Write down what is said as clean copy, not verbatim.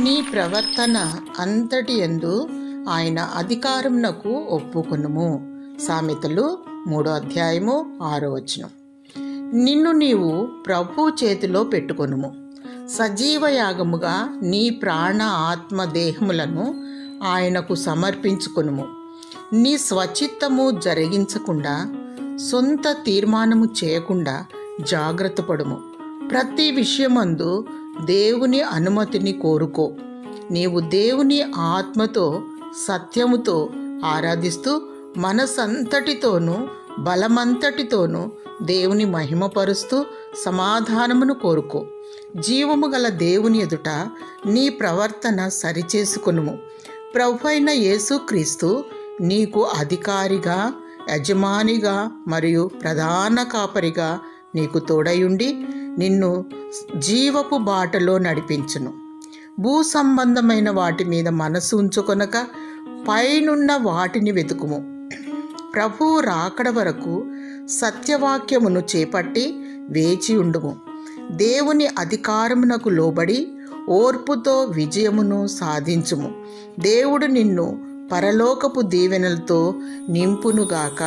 నీ ప్రవర్తన అంతటి యందు ఆయన అధికారమునకు ఒప్పుకొనుము. సామెతలు 3:6. నిన్ను నీవు ప్రభు చేతిలో పెట్టుకొనుము. సజీవయాగముగా నీ ప్రాణ ఆత్మ దేహములను ఆయనకు సమర్పించుకొనుము. నీ స్వచిత్తము జరిగించకుండా, సొంత తీర్మానము చేయకుండా జాగ్రత్త పడుము. ప్రతి విషయమందు దేవుని అనుమతిని కోరుకో. నీవు దేవుని ఆత్మతో సత్యముతో ఆరాధిస్తూ మనసంతటితోనూ బలమంతటితోనూ దేవుని మహిమపరుస్తూ సమాధానమును కోరుకో. జీవము గల దేవుని ఎదుట నీ ప్రవర్తన సరిచేసుకొనుము. ప్రభువైన యేసుక్రీస్తు నీకు అధికారిగా, యజమానిగా మరియు ప్రధాన కాపరిగా నీకు తోడయుండి నిన్ను జీవపు బాటలో నడిపించును. భూ సంబంధమైన వాటి మీద మనసు ఉంచుకొనక పైనున్న వాటిని వెతుకుము. ప్రభువు రాకడ వరకు సత్యవాక్యమును చేపట్టి వేచి ఉండుము. దేవుని అధికారమునకు లోబడి ఓర్పుతో విజయమును సాధించుము. దేవుడు నిన్ను పరలోకపు దీవెనలతో నింపునుగాక.